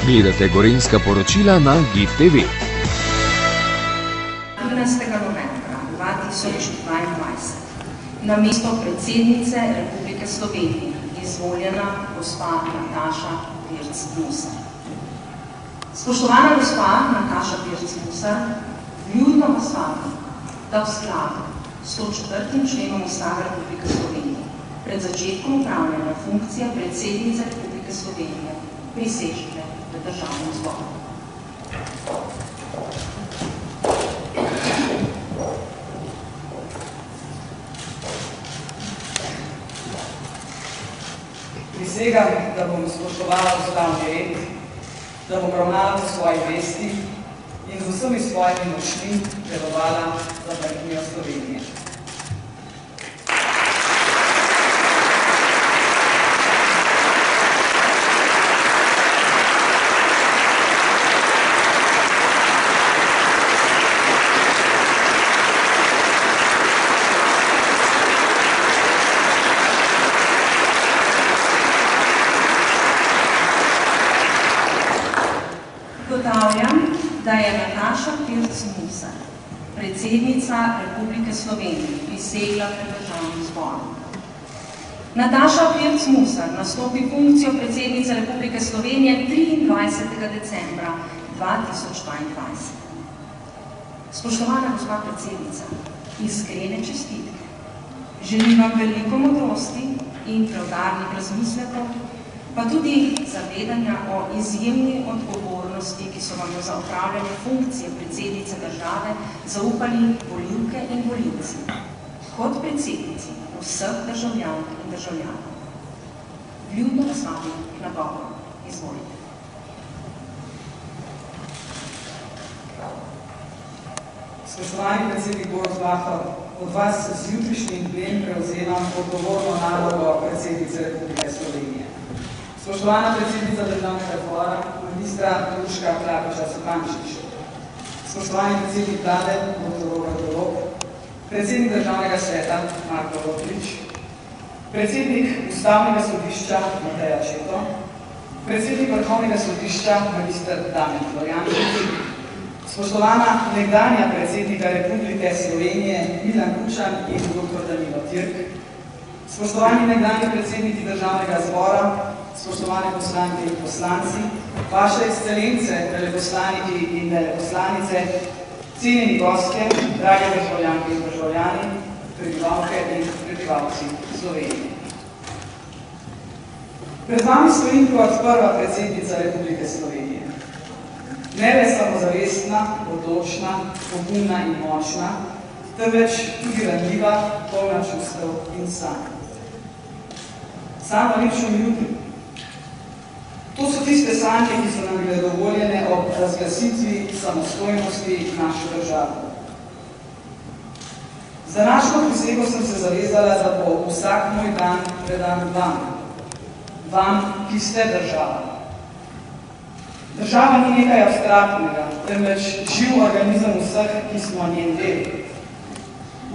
Gledate Gorenjska poročila na GIF TV. 13. novembra 2022 na mesto predsednice Republike Slovenije izvoljena gospa Nataša Pirc Musar. Spoštovana gospa Nataša Pirc Musar, vljudno vas vabim, da v skladu s 104. členom Ustave Republike Slovenije pred začetkom upravljanja funkcije predsednice Republike Slovenije prisežete v Državnem zboru. Prisegam, da bom spoštovala ustavni red, da bom ravnala po svoji vesti in z vsemi svojimi močmi delovala za blaginjo Slovenije. Ugotavljam, da je Nataša Pirc Musar, predsednica Republike Slovenije, prisegla pred Državnim zborom. Nataša Pirc Musar nastopi funkcijo predsednice Republike Slovenije 23. decembra 2022. Spoštovana gospa predsednica, iskrene čestitke. Želim vam veliko modrosti in preudarnih razmislekov, pa tudi zavedanja o izjemni odgovornosti, ki so vam za opravljanje funkcije predsednice države zaupali volivke in volivci, kot predsednici vseh državljank in državljanov. Vljudno vas vabim na govor. Izvolite. Spoštovani predsednik Borut Pahor, od vas z jutrišnjim dnem prevzemam odgovorno nalogo predsednice Republike Slovenije. Spoštovana predsednica Državnega zbora, magistra Urška Klakočar Zupančič, spoštovani predsednik vlade, dr. Robert Golob, predsednik Državnega sveta, Marko Roglič, predsednik Ustavnega sodišča, Mateja Četo, predsednik Vrhovnega sodišča, magister Damjan Florjančič, spoštovana nekdanja predsednika Republike Slovenije, Milan Kučan in dr. Danilo Tirk, spoštovani nekdanji predsedniki Državnega zbora, spoštovane poslanke in poslanci, vaše ekscelence, veleposlaniki in veleposlanice, cenjeni gostje, drage državljanke in državljani, prebivalke in prebivalci Slovenije. Pred vami stojim kot prva predsednica Republike Slovenije. Ne le samozavestna, odločna, pogumna in močna, temveč tudi ranljiva, polna čustev in sanj. Sama lično ljubim. To so tiste sanje, ki so nam bile dovoljene ob razglasitvi samostojnosti naše države. Za našo prisego sem se zavezala, da bo vsak moj dan predan vam. Vam, ki ste država. Država ni nekaj abstraktnega, temveč živ organizem vseh, ki smo njen del.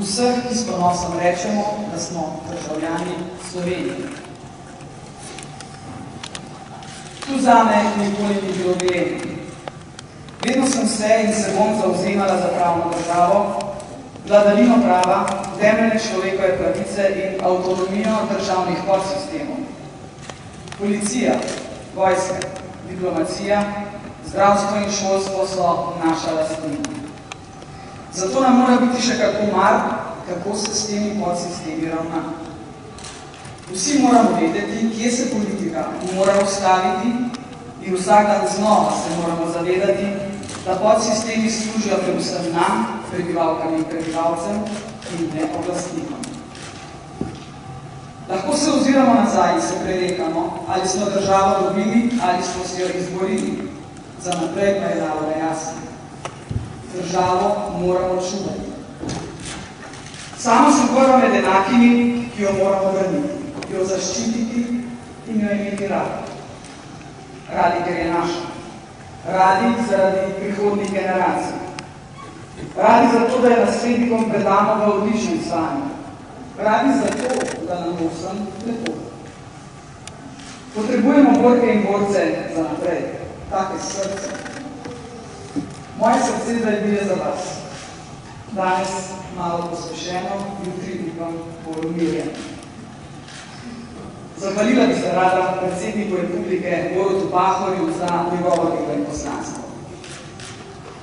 Vseh, ki s ponosom rečemo, da smo državljani Slovenije. Tu zame nikoli ni bilo dileme. Vedno sem se in se bom zavzemala za pravno državo, vladavino prava, temeljne človekove pravice in avtonomijo državnih podsistemov. Policija, vojska, diplomacija, zdravstvo in šolstvo so naša lastnina. Zato nam mora biti še kako mar, kako se s temi podsistemi ravna. Vsi moramo vedeti, kje se politika mora ustaviti in vsak dan znova se moramo zavedati, da podsistemi služijo predvsem nam, prebivalkam in prebivalcem in ne oblastnikom. Lahko se oziramo nazaj in se prerekamo, ali smo državo dobili ali smo si jo izborili. Za naprej pa je naloga jasna. Državo moramo čuvati. Sama sem prva med enakimi, ki jo moramo braniti, jo zaščititi in jo imeti radi. Radi, ker je naša. Radi zaradi prihodnih generacij. Radi zato, da je naslednikom predamo v odličnem stanju. Radi zato, da nam bo vsem lepo. Potrebujemo borke in borce za naprej. take srce. Moje srce zdaj bije za vas. Danes malo posvešeno, jutri upam bolj umirjeno. Zahvalila bi se rada predsedniku Republike Borutu Pahorju za njegovo delo in poslanstvo.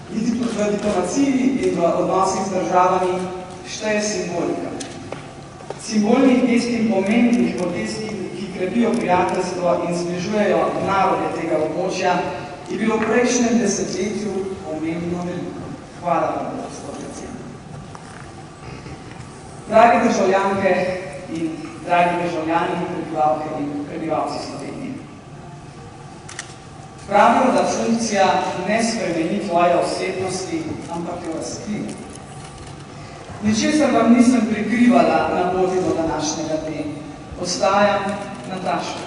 V diplomaciji in v odnosih z državami šteje simbolika. Simbolnih gest in pomembnih potez, ki krepijo prijateljstvo in zbližujejo narode tega območja, je bilo v prejšnjem desetletju pomembno veliko. Hvala vam, gospod predsednik. Dragi državljanke in dragi državljani, prebivalke in prebivalci Slovenije. Pravijo, da funkcija ne spremeni tvoje osebnosti, ampak jo razkrije. Ničesar vam nisem prikrivala na poti do današnjega dne. Ostajam Nataša.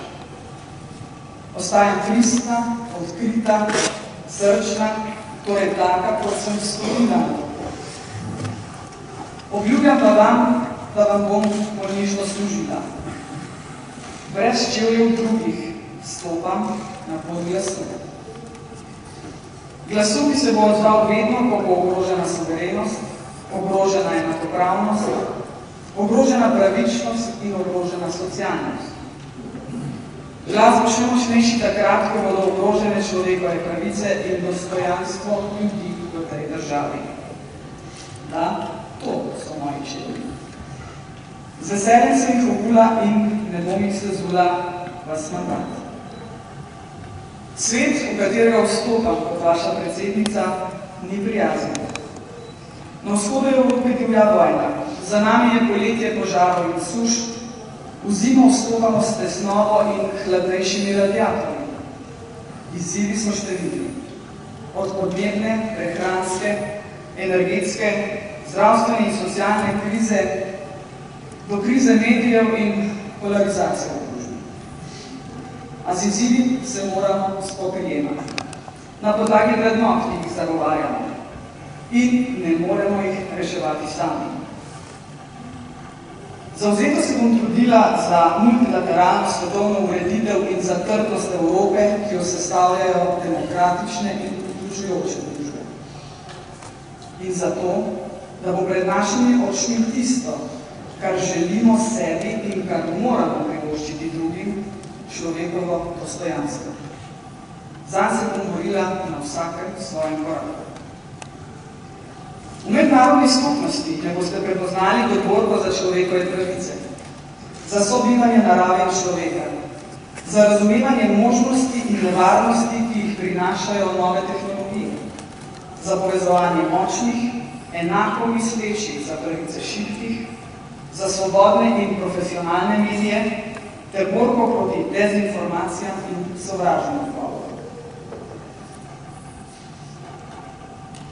Ostajam pristna, odkrita, srčna, torej taka, kot sem storila. Obljubljam pa vam, da vam bom bolnišno služila. Brez čevljev drugih stopam na pot glasu. Glasu, ki se bo odzval vedno, ko bo ogrožena suverenost, ogrožena enakopravnost, ogrožena pravičnost in ogrožena socialnost. Glas bo še močnejši takrat, ko bodo ogrožene človekove pravice in dostojanstvo ljudi v tej državi. Da, to so moji čevlji. Z veseljem sem jih obula in ne bom jih sezula vas mandat. Svet, v katerega vstopam kot vaša predsednica, ni prijazen. Na vzhodu Evrope divja vojna, za nami je poletje požarov in suš, v zimo vstopamo s tesnobo in hladnejšimi radiatorji. Izzivi smo številni. Od podnebne, prehranske, energetske, zdravstvene in socialne krize do krize medijev in polarizacije v družbi. A z izzivi se moramo spoprijemati na podlagi vrednot, ki jih zagovarjamo, in ne moremo jih reševati sami. Zavzeto se bom trudila za multilateralno svetovno ureditev in za trdost Evrope, ki jo sestavljajo demokratične in vključujoče družbe. In zato, da bo pred našimi očmi tisto, kar želimo sebi in kar moramo privoščiti drugim, človekovo dostojanstvo. Zanj se bom borila na vsakem svojem koraku. V mednarodni skupnosti ne boste prepoznali kot borbo za človekove pravice, za sobivanje narave in človeka, za razumevanje možnosti in nevarnosti, ki jih prinašajo nove tehnologije, za povezovanje močnih, enako mislečih za pravice šibkih, za svobodne in profesionalne medije, ter borko proti dezinformacijam in sovražnemu govoru.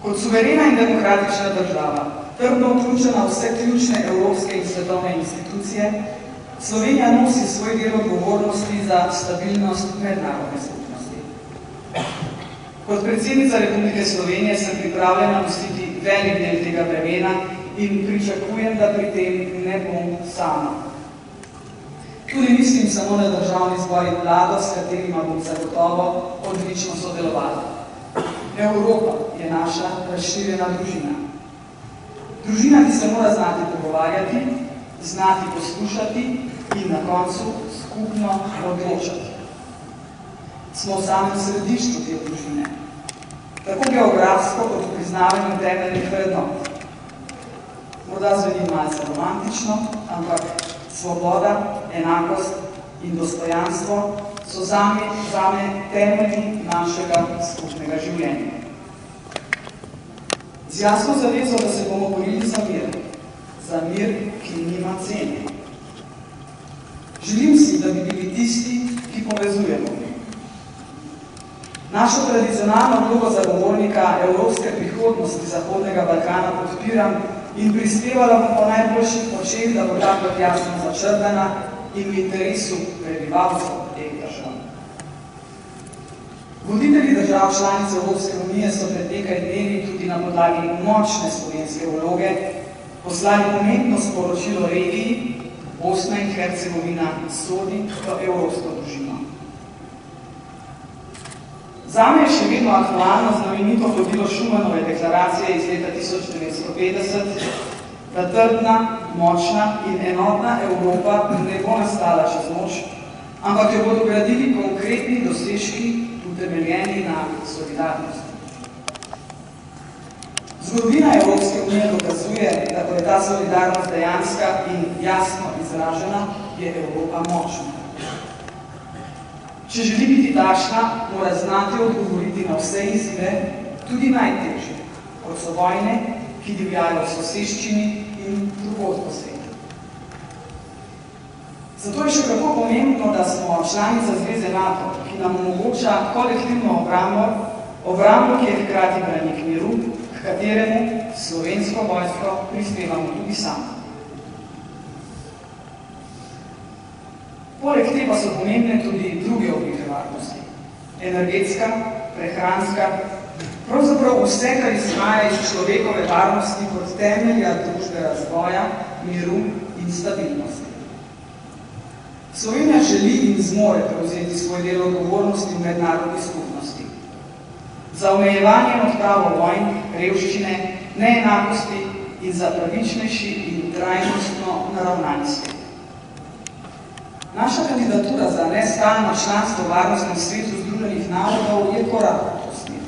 Kot suverena in demokratična država, trdno vključena v vse ključne evropske in svetovne institucije, Slovenija nosi svoj del odgovornosti za stabilnost mednarodne skupnosti. Kot predsednica Republike Slovenije sem pripravljena nositi velik del tega bremena in pričakujem, da pri tem ne bom sama. Tu ne mislim samo na državni zbor in vlado, s katerima bom zagotovo odlično sodelovala. Evropa je naša razširjena družina. Družina, ki se mora znati pogovarjati, znati poslušati in na koncu skupno odločati. Smo v samem središču te družine, tako geografsko kot v priznavanju temeljnih vrednot. Morda zveni malce romantično, ampak svoboda, enakost in dostojanstvo so zame temelji našega skupnega življenja. Z jasno zavezo, da se bomo borili za mir, ki nima cene. Želim si, da bi bili tisti, ki povezujemo. Našo tradicionalno vlogo zagovornika evropske prihodnosti Zahodnega Balkana podpiram in prispevala bom po najboljših močeh, da bo ta kot jasno začrtana in v interesu prebivalcev teh držav. Voditelji držav članic Evropske unije so pred nekaj dnevi tudi na podlagi močne slovenske vloge poslali pomembno sporočilo regiji, Bosna in Hercegovina sodi v evropsko družino. Zame je še vedno aktualno znamenito vodilo Schumanove deklaracije iz leta 1950, da trdna, močna in enotna Evropa ne bo nastala čez noč, ampak jo bodo gradili konkretni dosežki, utemeljeni na solidarnosti. Zgodovina Evropske unije dokazuje, da ko je ta solidarnost dejanska in jasno izražena, je Evropa močna. Če želi biti takšna, mora znati odgovoriti na vse izzive, tudi najtežje, kot so vojne, ki divjajo v soseščini in drugod po svetu. Zato je še kako pomembno, da smo članica Zveze NATO, ki nam omogoča kolektivno obrambo, ki je hkrati branik miru, k kateremu slovensko vojsko prispevamo tudi sami. Poleg te pa so pomembne tudi druge oblike varnosti. Energetska, prehranska, pravzaprav vse, kar izhaja iz človekove varnosti kot temelja družbe razvoja, miru in stabilnosti. Slovenija želi in zmore prevzeti svoj del odgovornosti v mednarodni skupnosti. Za omejevanje in odpravo vojn, revščine, neenakosti in za pravičnejši in trajnostno naravnani svet. Naša kandidatura za nestalno članstvo v Varnostnem svetu Združenih narodov je korak v to smer.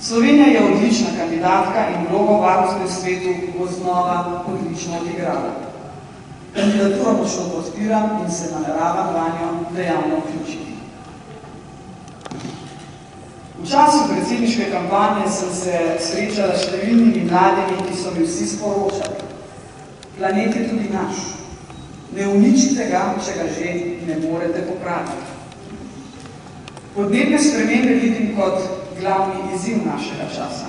Slovenija je odlična kandidatka in vlogo v Varnostnem svetu bo znova odlično odigrala. Kandidaturo močno podpiram in se nameravam vanjo dejavno vključiti. V času predsedniške kampanje sem se srečala s številnimi mladimi, ki so mi vsi sporočali. Planet je tudi naš. Ne uničite ga, če ga že ne morete popraviti. Podnebne spremembe vidim kot glavni izziv našega časa.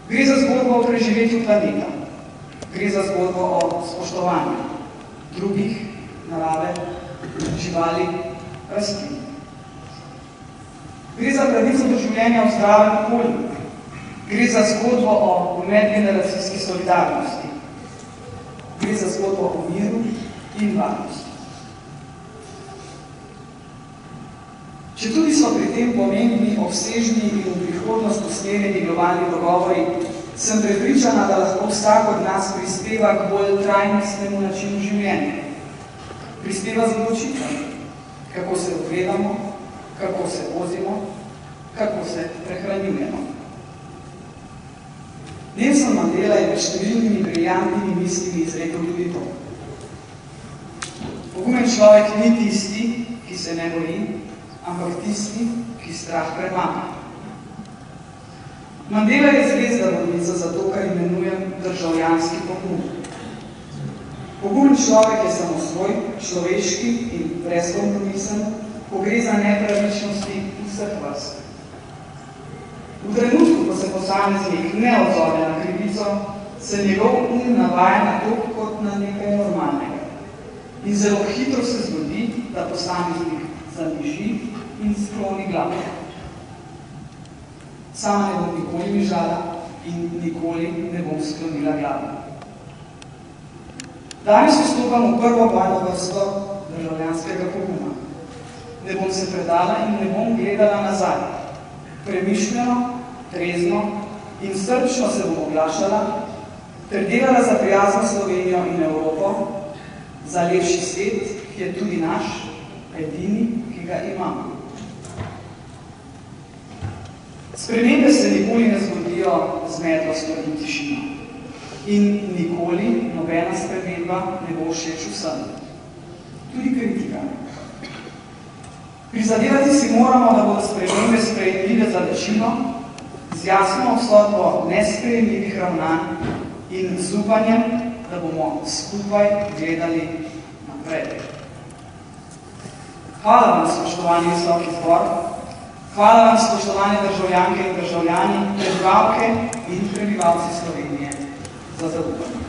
Gre za zgodbo o preživetju planeta. Gre za zgodbo o spoštovanju drugih, narave, živali, rastlin. Gre za pravico do življenja v zdravem okolju. Gre za zgodbo o medgeneracijski solidarnosti. Gre za zgodbo o miru in varnosti. Četudi so pri tem pomembni, obsežni in v prihodnost usmerjeni globalni dogovori, sem prepričana, da lahko vsak od nas prispeva k bolj trajnostnemu načinu življenja. Prispeva z odločitvami, kako se ogledamo, kako se vozimo, kako se prehranjujemo. Nelson Mandela je med številnimi briljantnimi mislimi izrekel tudi to. Pogumen človek ni tisti, ki se ne boji, ampak tisti, ki strah premaga. Mandela je zvezda vodnica za to, kar imenujem državljanski pogum. Pogumen človek je samosvoj, človeški in brezkompromisen, ko gre za nepravičnosti vseh vrst. V trenutku, ko se posameznik ne odzove na krivico, se njegov navaja na to kot na nekaj normalnega. In zelo hitro se zgodi, da posameznik zamiži in skloni glavo. Sama ne bom nikoli mižala in nikoli ne bom sklonila glavo. Danes vstopam v prvo bojno vrsto državljanskega poguma. Ne bom se predala in ne bom gledala nazaj. Premišljeno, trezno in srčno se bom oglašala ter delala za prijazno Slovenijo in Evropo, za lepši svet, ki je tudi naš, edini, ki ga imamo. Spremembe se nikoli ne zgodijo z medlostjo in tišino. In nikoli nobena sprememba ne bo všeč vsem. Tudi kritika. Prizadevati si moramo, da bodo spremembe sprejemljive za večino, z jasno obsodbo nesprejemljivih ravnanj in z upanjem, da bomo skupaj gledali naprej. Hvala vam, spoštovani visoki zbor, hvala vam, spoštovane državljanke in državljani, prebivalke in prebivalci Slovenije, za zaupanje.